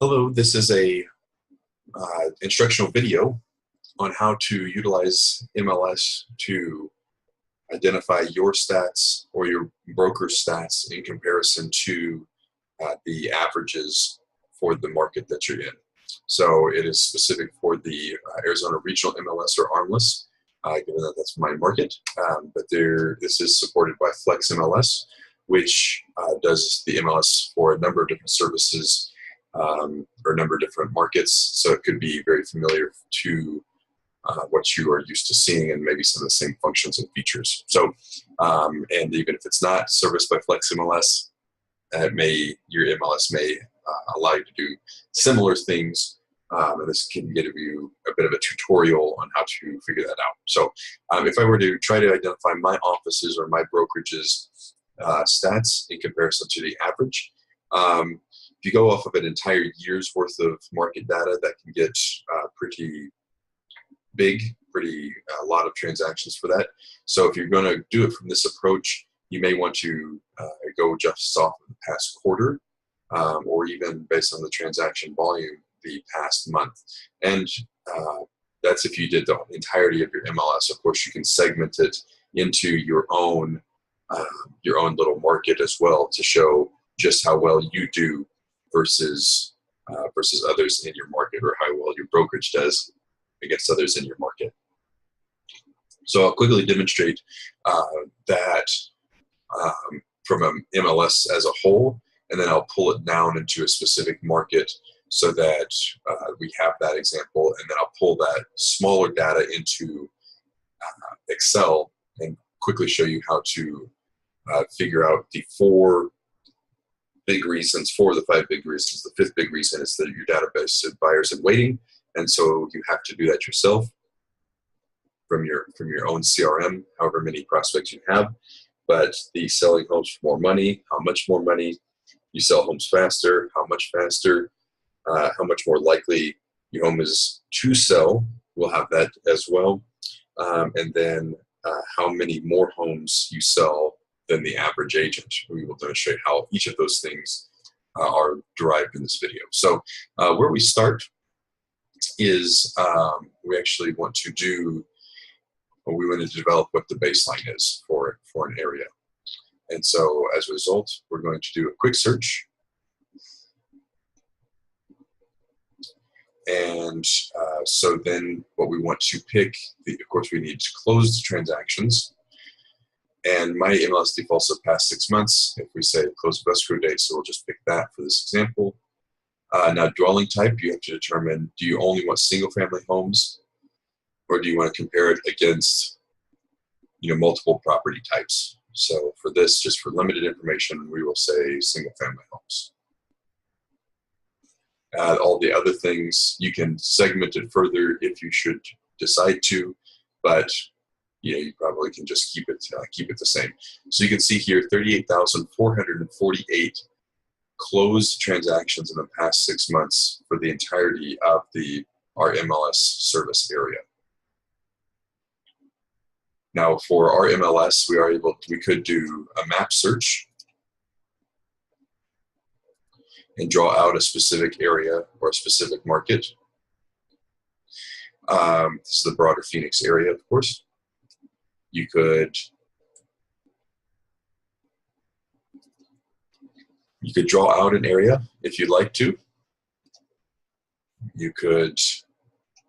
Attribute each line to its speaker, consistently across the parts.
Speaker 1: Hello, this is a instructional video on how to utilize MLS to identify your stats or your broker stats in comparison to the averages for the market that you're in. So it is specific for the Arizona Regional MLS or ARMLS, given that that's my market. But this is supported by Flex MLS, which does the MLS for a number of different services or a number of different markets. So it could be very familiar to what you are used to seeing and maybe some of the same functions and features. So, and even if it's not serviced by Flex MLS, your MLS may allow you to do similar things. And this can give you a bit of a tutorial on how to figure that out. So if I were to try to identify my offices or my brokerage's stats in comparison to the average, if you go off of an entire year's worth of market data, that can get pretty big, a lot of transactions for that. So if you're going to do it from this approach, you may want to go just off of the past quarter, or even based on the transaction volume the past month. And that's if you did the entirety of your MLS. Of course, you can segment it into your own little market as well to show just how well you do versus others in your market, or how well your brokerage does against others in your market. So I'll quickly demonstrate that from an MLS as a whole, and then I'll pull it down into a specific market so that we have that example, and then I'll pull that smaller data into Excel and quickly show you how to figure out the four the 5 big reasons. The fifth big reason is that your database of buyers in waiting, and so you have to do that yourself from your own CRM, however many prospects you have. But the selling homes for more money, how much more money, you sell homes faster, how much faster, how much more likely your home is to sell, we'll have that as well. And then how many more homes you sell than the average agent. We will demonstrate how each of those things are derived in this video. So where we start is we actually want to develop what the baseline is for an area. And so as a result, we're going to do a quick search. And so then what we want to pick, of course, we need to close the transactions. And my MLS defaults the past 6 months. If we say close of escrow date, so we'll just pick that for this example. Now, dwelling type, you have to determine, do you only want single-family homes, or do you want to compare it against multiple property types? So for this, just for limited information, we will say single-family homes. All the other things, you can segment it further if you should decide to, but you probably can just keep it the same. So you can see here 38,448 closed transactions in the past 6 months for the entirety of our MLS service area. Now for our MLS, we could do a map search and draw out a specific area or a specific market. This is the broader Phoenix area, of course. You could draw out an area if you'd like to. You could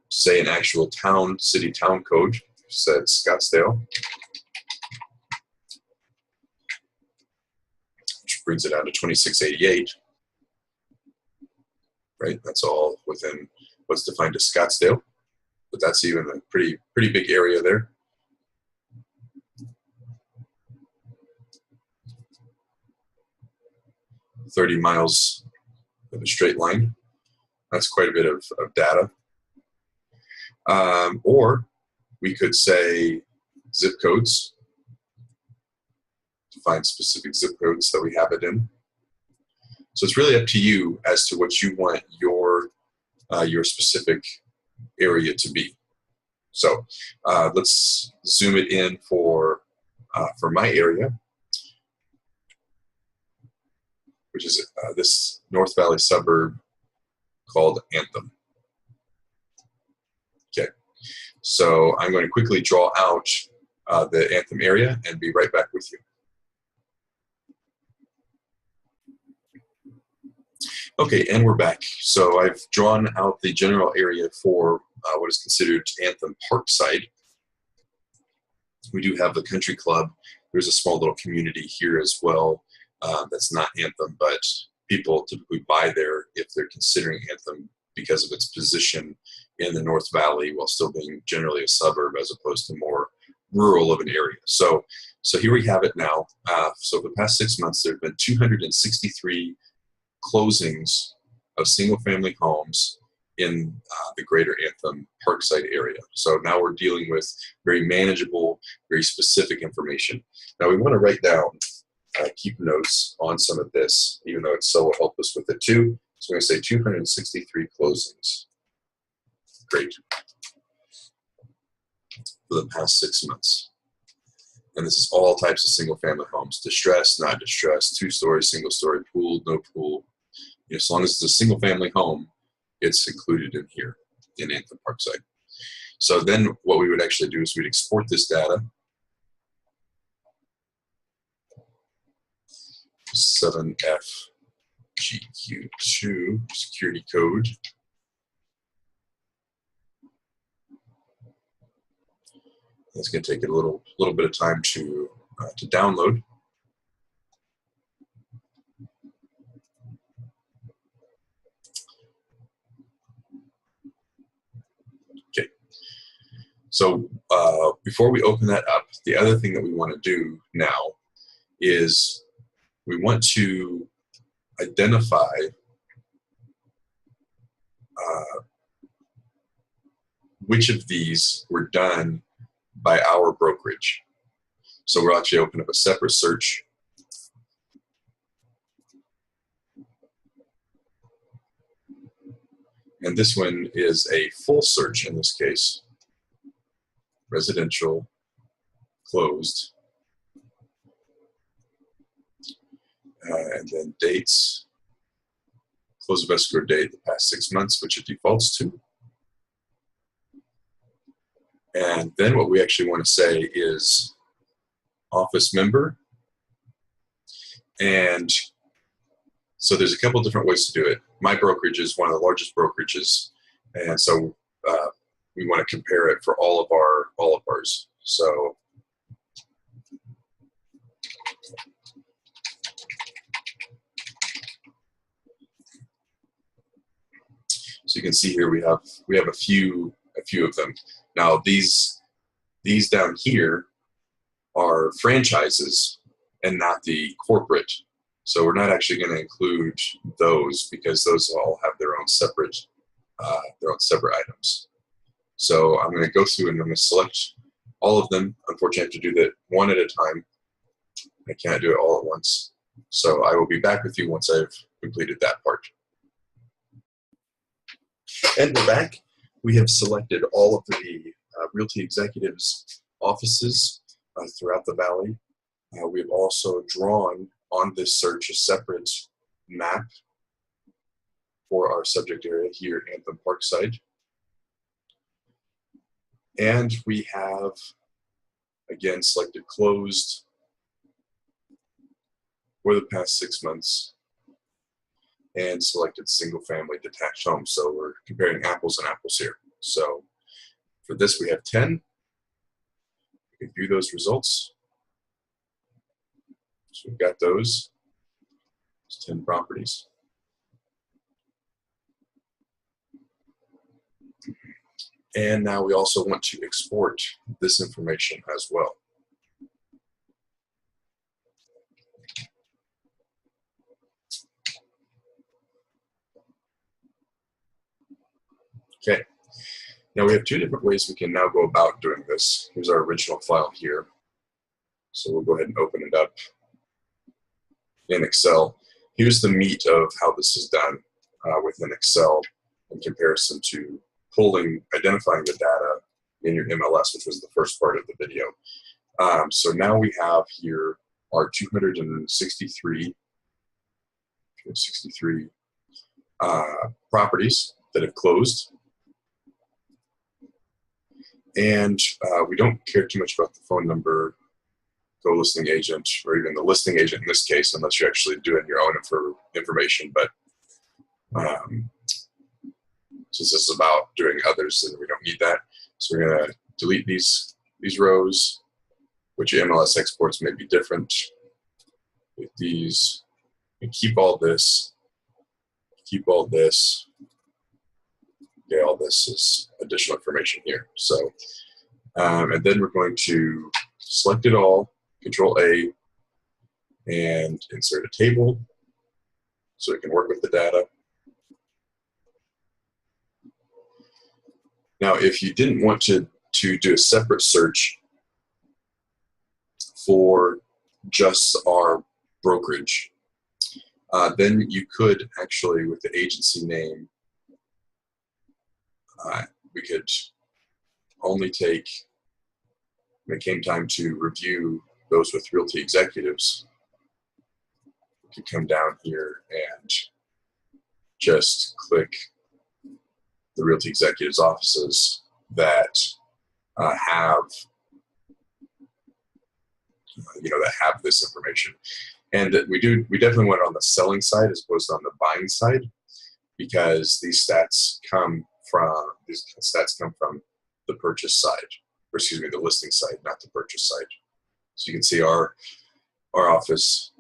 Speaker 1: say an actual city-town code, said Scottsdale, which brings it down to 2688. Right, that's all within what's defined as Scottsdale, but that's even a pretty big area there. "30 miles of a straight line." That's quite a bit of data. Or we could say zip codes, to find specific zip codes that we have it in. So it's really up to you as to what you want your specific area to be. So let's zoom it in for my area, which is this North Valley suburb called Anthem. Okay, so I'm going to quickly draw out the Anthem area and be right back with you. Okay, and we're back. So I've drawn out the general area for what is considered Anthem Parkside. We do have the country club. There's a small little community here as well that's not Anthem, but people typically buy there if they're considering Anthem because of its position in the North Valley while still being generally a suburb as opposed to more rural of an area. So here we have it now. So the past 6 months, there have been 263 closings of single-family homes in the greater Anthem Parkside area. So now we're dealing with very manageable, very specific information. Now we want to write down, keep notes on some of this, even though Excel will help us with it too. So I'm going to say 263 closings. Great. For the past 6 months. And this is all types of single-family homes: distressed, not distressed, two-story, single-story, pooled, no pool. As long as it's a single-family home, it's included in here in Anthem Parkside. So then what we would actually do is we'd export this data. 7FGQ2 security code. It's going to take it a little bit of time to download. Okay. So before we open that up, the other thing that we want to do now is we want to identify which of these were done by our brokerage. So we'll actually open up a separate search. And this one is a full search in this case. Residential, closed. And then dates. Close of escrow date, the past 6 months, which it defaults to. And then what we actually want to say is office member. And so there's a couple different ways to do it. My brokerage is one of the largest brokerages, and so we want to compare it for all of ours. So you can see here we have a few of them. Now these down here are franchises and not the corporate. So we're not actually going to include those because those all have their own separate items. So I'm going to go through and I'm going to select all of them. Unfortunately, I have to do that one at a time. I can't do it all at once. So I will be back with you once I've completed that part. And we're back. We have selected all of the Realty Executives offices throughout the Valley. We've also drawn on this search a separate map for our subject area here at Anthem Parkside. And we have, again, selected closed for the past 6 months and selected single-family detached homes. So we're comparing apples and apples here. So for this, we have 10. We can view those results. So we've got those. It's 10 properties. And now we also want to export this information as well. Okay. Now we have two different ways we can now go about doing this. Here's our original file here. So we'll go ahead and open it up in Excel. Here's the meat of how this is done within Excel in comparison to identifying the data in your MLS, which was the first part of the video. So now we have here our 263 properties that have closed. And we don't care too much about the phone number, co-listing agent, or even the listing agent in this case, unless you're actually doing your own information. But since this is about doing others, then we don't need that. So we're going to delete these rows, which MLS exports may be different. With these, and keep all this. Keep all this. Okay, all this is additional information here. So, and then we're going to select it all, Control A, and insert a table so we can work with the data. Now, if you didn't want to do a separate search for just our brokerage, then you could actually, with the agency name, we could only take, when it came time to review those with Realty Executives, we could come down here and just click the Realty Executives offices that have, that have this information. And that we definitely went on the selling side as opposed to on the buying side, because these stats come from the purchase side, or excuse me, the listing side, not the purchase side. So you can see our office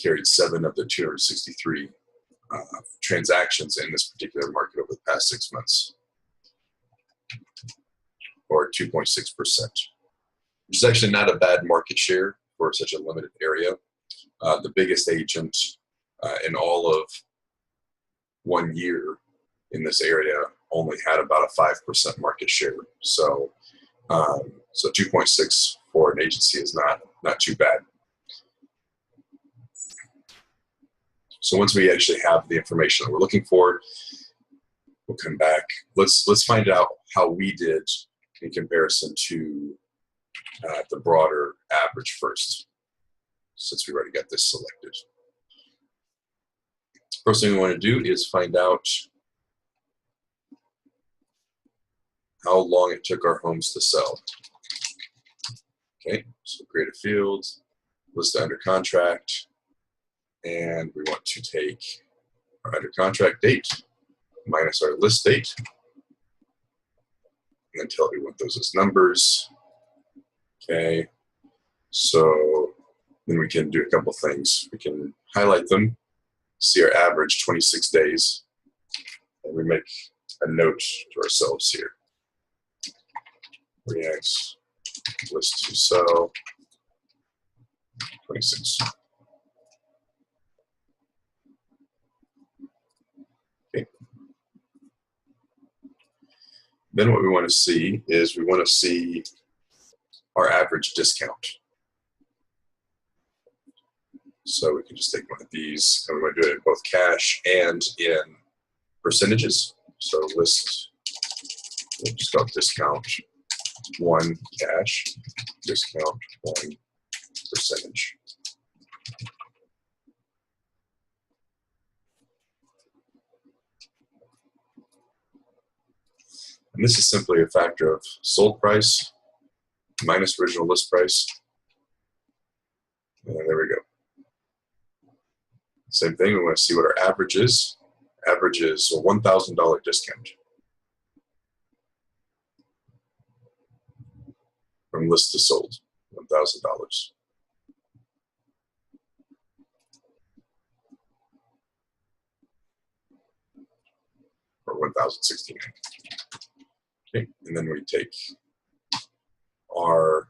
Speaker 1: carried 7 of the 263 transactions in this particular market over the past 6 months, or 2.6%, which is actually not a bad market share for such a limited area. The biggest agent in all of 1 year in this area only had about a 5% market share. So, so 2.6 for an agency is not too bad. So once we actually have the information that we're looking for, we'll come back. Let's find out how we did in comparison to the broader average first, since we already got this selected. First thing we want to do is find out how long it took our homes to sell. Okay, so create a field, list under contract, and we want to take our under contract date minus our list date, and then tell it we want those as numbers. Okay, so then we can do a couple things. We can highlight them, see our average 26 days, and we make a note to ourselves here. Reacts list to sell 26. Okay. Then what we want to see is we want to see our average discount. So we can just take one of these, and we want to do it in both cash and in percentages. So list, we'll just call discount 1 cash, discount 1 percentage. And this is simply a factor of sold price minus original list price. And there we go. Same thing, we want to see what our average is. Average is a $1,000 discount from list to sold, $1,000. Or $1,069. Okay, and then we take our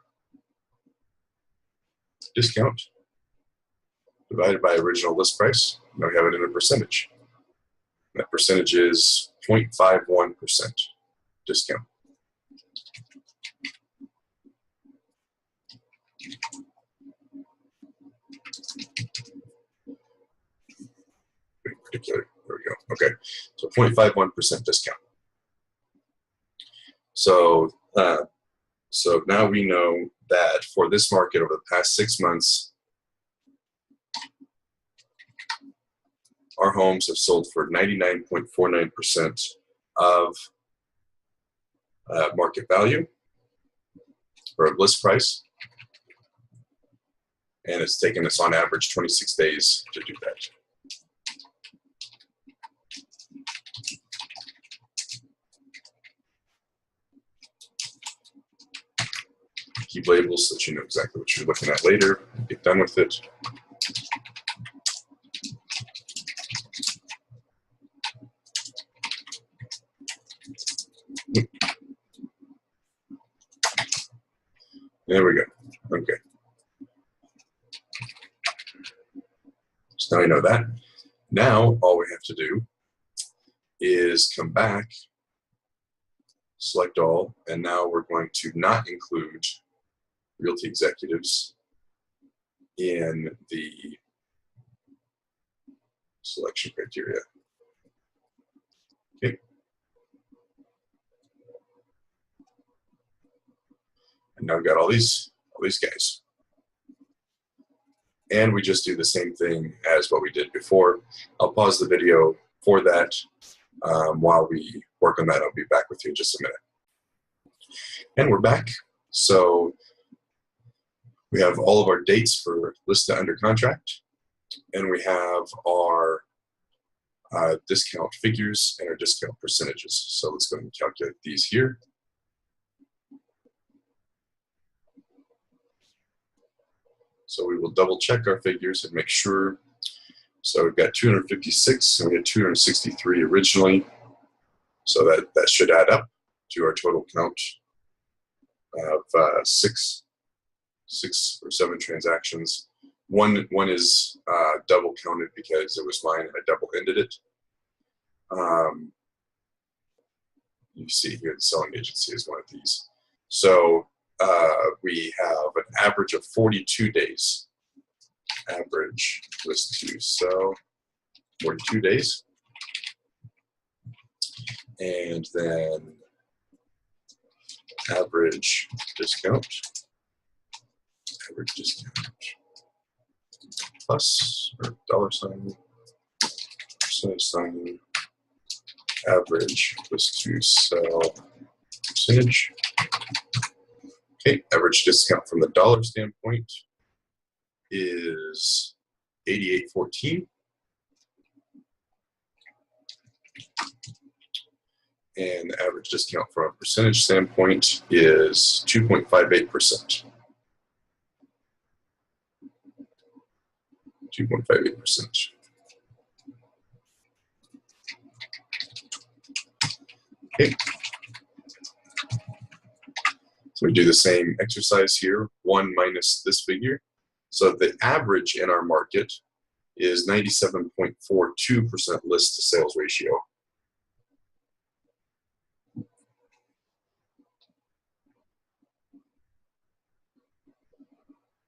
Speaker 1: discount divided by original list price. Now we have it in a percentage. That percentage is 0.51% discount. Particular, there we go. Okay, so 0.51% discount. So, so now we know that for this market over the past 6 months, our homes have sold for 99.49% of market value or list price. And it's taken us on average 26 days to do that. Keep labels so that you know exactly what you're looking at later. Get done with it. There we go. Okay. So now you know that. Now all we have to do is come back, select all, and now we're going to not include realty executives in the selection criteria. Okay. And now we've got all these guys. And we just do the same thing as what we did before. I'll pause the video for that while we work on that. I'll be back with you in just a minute. And we're back. So we have all of our dates for listed under contract, and we have our discount figures and our discount percentages. So let's go ahead and calculate these here. So we will double check our figures and make sure. So we've got 256 and we had 263 originally. So that should add up to our total count of six or seven transactions. One is double counted because it was mine and I double ended it. You see here the selling agency is one of these. So we have an average of 42 days. Average list to sell, 42 days. And then average discount. Average discount plus or dollar sign, percentage sign, average list to sell percentage. Okay, average discount from the dollar standpoint is 88.14. And the average discount from a percentage standpoint is 2.58%. 2.58%. Okay. So we do the same exercise here, 1 minus this figure. So the average in our market is 97.42% list to sales ratio.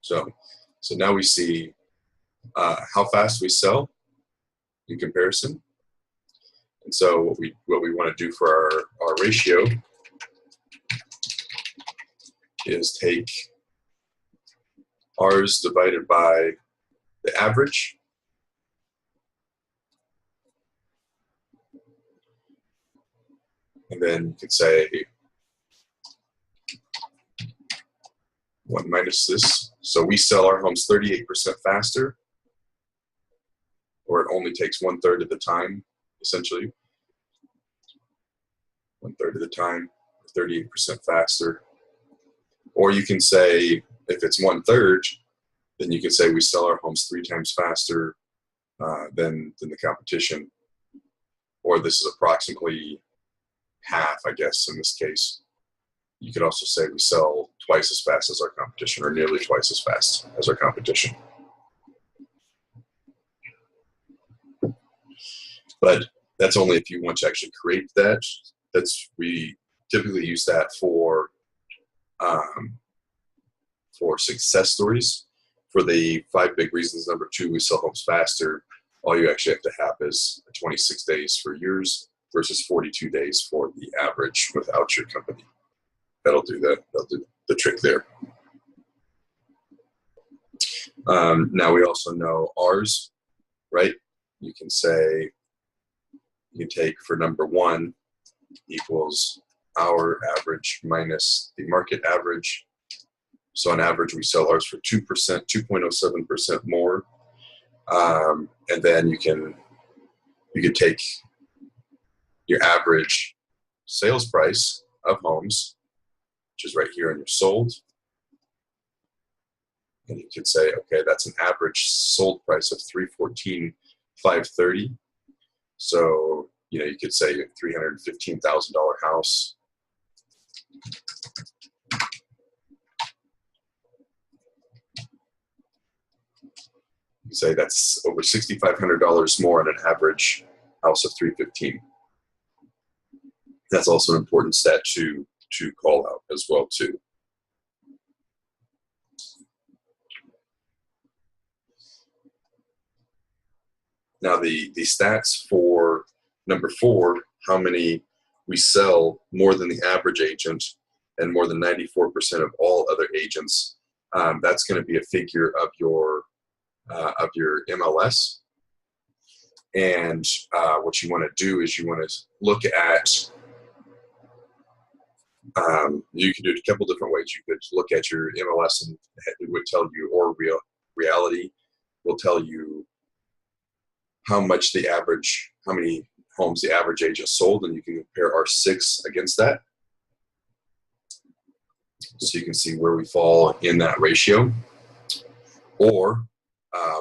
Speaker 1: So now we see how fast we sell in comparison. And so what we want to do for our ratio is take ours divided by the average. And then you can say 1 minus this. So we sell our homes 38% faster, or it only takes 1/3 of the time, essentially. 1/3 of the time, 38% faster. Or you can say, if it's 1/3, then you can say we sell our homes 3 times faster than the competition. Or this is approximately half, I guess, in this case. You could also say we sell twice as fast as our competition, or nearly twice as fast as our competition. But that's only if you want to actually create that. We typically use that for success stories. For the 5 big reasons, number 2, we sell homes faster. All you actually have to have is 26 days for yours versus 42 days for the average without your company. That'll do the trick there. Now we also know ours, right? you can say, you can take for number 1 equals our average minus the market average. So on average, we sell ours for 2%, 2.07% more. And then you can take your average sales price of homes, which is right here in your sold. And you could say, okay, that's an average sold price of $314,530. So, you know, you could say a $315,000 house. You say that's over $6,500 more on an average house of $315,000. That's also an important stat to call out as well too. Now the stats for number 4, how many we sell more than the average agent and more than 94% of all other agents, that's going to be a figure of your MLS. And what you want to do is you want to look at, you can do it a couple different ways. You could look at your MLS and it would tell you, or reality will tell you how much how many homes the average agent sold, and you can compare our 6 against that. So you can see where we fall in that ratio. Or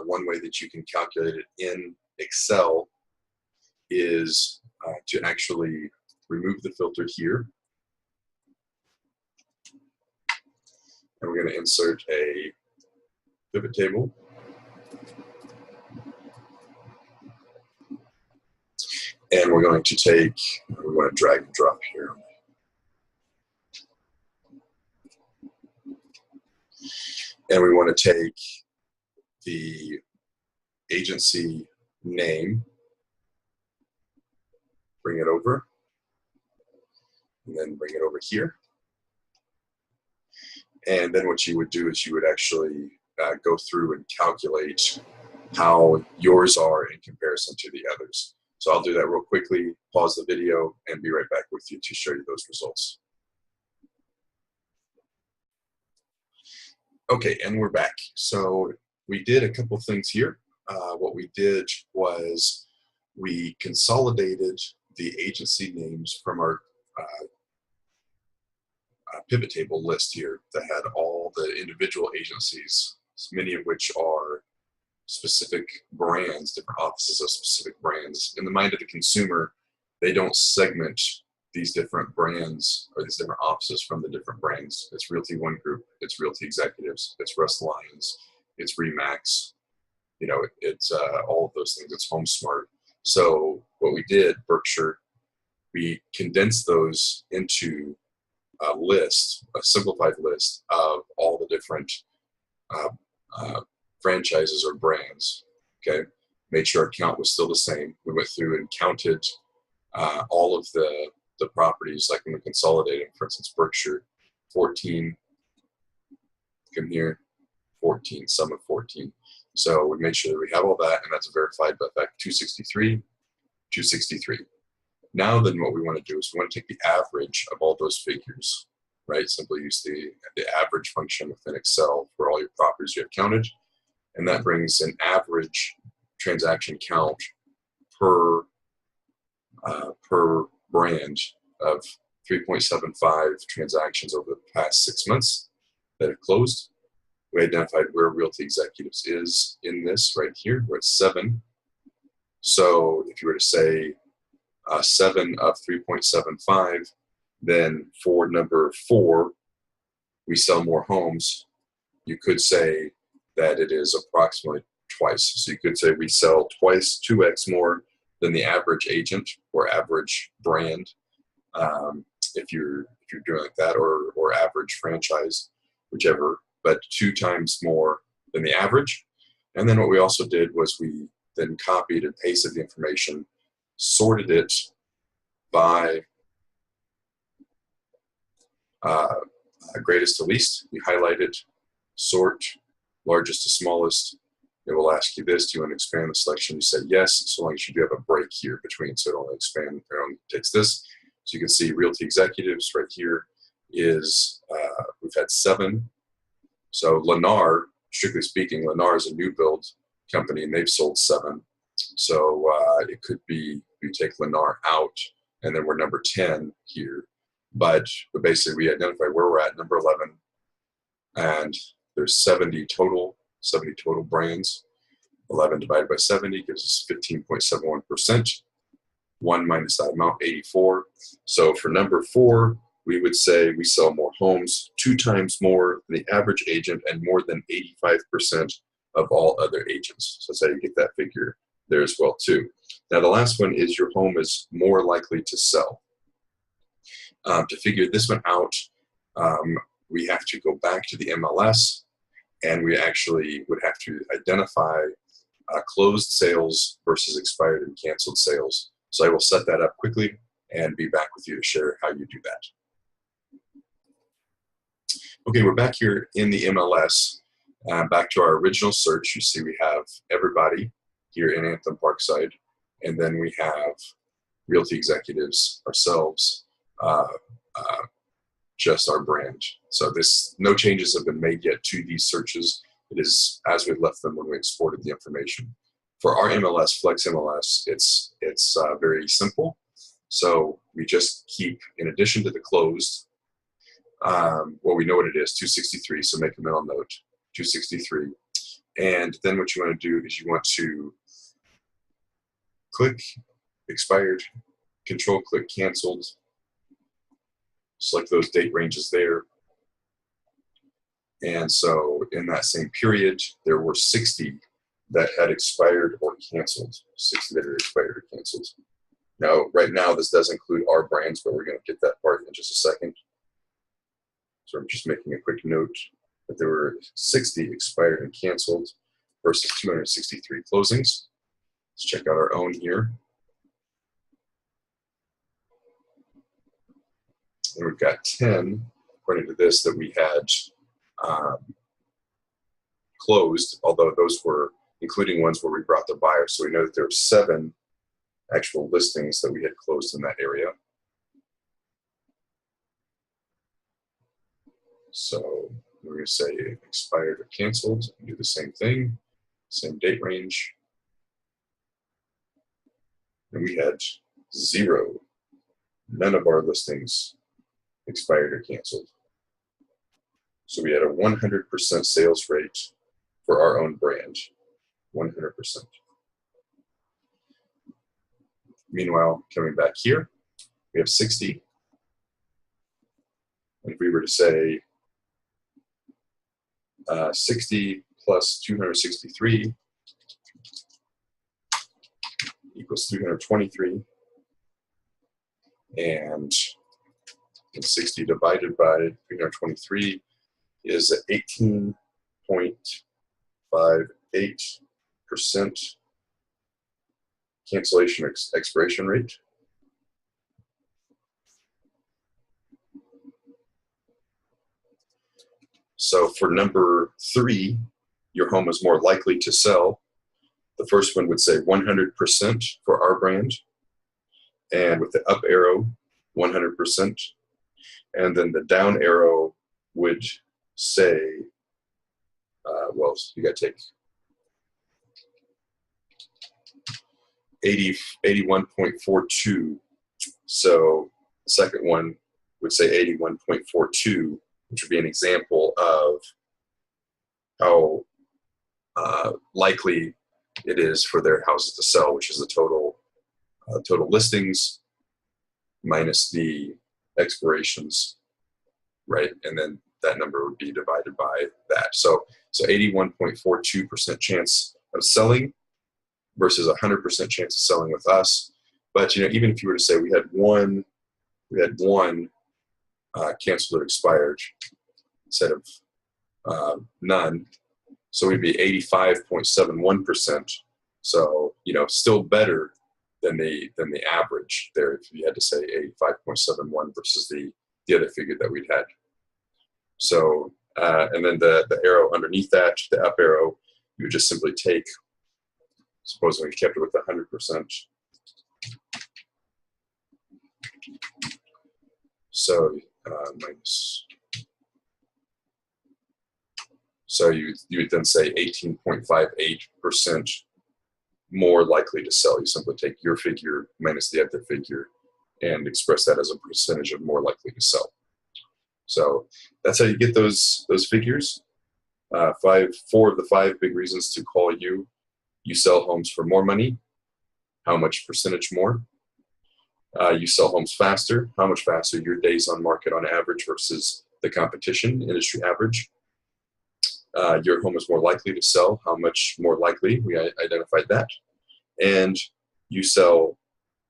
Speaker 1: one way that you can calculate it in Excel is to actually remove the filter here. And we're going to insert a pivot table. And we're going to take, we want to drag and drop here. And we want to take the agency name, bring it over, and then bring it over here. And then what you would do is you would actually go through and calculate how yours are in comparison to the others. So I'll do that real quickly, pause the video, and be right back with you to show you those results. Okay, and we're back. So we did a couple things here. What we did was we consolidated the agency names from our pivot table list here that had all the individual agencies, many of which are specific brands, different offices of specific brands. In the mind of the consumer, they don't segment these different brands or these different offices from the different brands. It's Realty One Group, it's Realty Executives, it's Russ Lyons, it's Remax, you know, it's all of those things, it's HomeSmart. So what we did, Berkshire, we condensed those into a list, a simplified list of all the different franchises or brands. Okay, made sure our count was still the same. We went through and counted all of the properties, like when we consolidated, for instance, Berkshire, 14, come here, 14, sum of 14. So we made sure that we have all that, and that's verified by fact 263, 263. Now then what we want to do is we want to take the average of all those figures, right? Simply use the average function within Excel for all your properties you have counted, and that brings an average transaction count per brand of 3.75 transactions over the past 6 months that have closed. We identified where Realty Executives is in this right here. We're at 7. So if you were to say 7 of 3.75, then for number 4, we sell more homes. You could say that it is approximately twice. So you could say we sell twice, 2x more than the average agent or average brand, if you're doing like that, or average franchise, whichever, but 2 times more than the average. And then what we also did was we then copied and pasted the information, sorted it by greatest to least. We highlighted, sort, largest to smallest, it will ask you this: do you want to expand the selection? You say yes, so long as you do have a break here between, so it only takes this. So you can see Realty Executives right here is, we've had 7. So Lennar, strictly speaking, Lennar is a new build company and they've sold 7. So it could be, we take Lennar out and then we're number 10 here. But basically we identify where we're at, number 11, and there's 70 total brands. 11 divided by 70 gives us 15.71%. 1 minus that amount, 84. So for number 4, we would say we sell more homes, 2 times more than the average agent and more than 85% of all other agents. So that's how you get that figure there as well too. Now the last one is your home is more likely to sell. To figure this one out, we have to go back to the MLS and we actually would have to identify closed sales versus expired and canceled sales. So I will set that up quickly and be back with you to share how you do that. Okay, we're back here in the MLS. Back to our original search, you see we have everybody here in Anthem Parkside, and then we have Realty Executives, ourselves, just our brand. So no changes have been made yet to these searches. It is as we left them when we exported the information. For our MLS, Flex MLS, it's very simple. So we just keep, in addition to the closed, well, we know what it is, 263, so make a mental note, 263. And then what you want to do is you want to click expired, control click canceled, select those date ranges there. And so in that same period, there were 60 that had expired or canceled, 60 that had expired or canceled. Now, right now, this does include our brands, but we're going to get that part in just a second. So I'm just making a quick note that there were 60 expired and canceled versus 263 closings. Let's check out our own here. And we've got 10, according to this, that we had closed, although those were including ones where we brought the buyer. So we know that there were 7 actual listings that we had closed in that area. So we're going to say expired or canceled and do the same thing, same date range. And we had 0, none of our listings expired or canceled. So we had a 100% sales rate for our own brand, 100%. Meanwhile, coming back here, we have 60. And if we were to say 60 plus 263 equals 323, and 60 divided by 323 is 18.58% cancellation expiration rate. So for number 3, your home is more likely to sell. The first one would say 100% for our brand, and with the up arrow, 100%. And then the down arrow would say, well, you got to take 81.42. So the second one would say 81.42, which would be an example of how likely it is for their houses to sell, which is the total listings minus the expirations, right? And then that number would be divided by that. So 81.42% chance of selling versus 100% chance of selling with us. But even if you were to say we had one canceled or expired instead of none, so we'd be 85.71%. So still better than the average there. If you had to say 85.71 versus the other figure that we'd had. So and then the arrow underneath that, the up arrow, you would just simply take, supposing we kept it with 100%. So minus, so you would then say 18.58% more likely to sell. You simply take your figure minus the other figure and express that as a percentage of more likely to sell. So that's how you get those figures. 4 of the 5 big reasons to call you. You sell homes for more money. How much percentage more? You sell homes faster. How much faster? Your days on market on average versus the competition, industry average. Your home is more likely to sell. How much more likely? We identified that. And you sell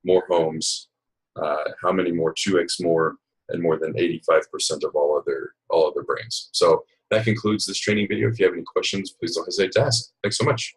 Speaker 1: more homes. How many more? 2x more, and more than 85% of all other brands. So that concludes this training video. If you have any questions, please don't hesitate to ask. Thanks so much.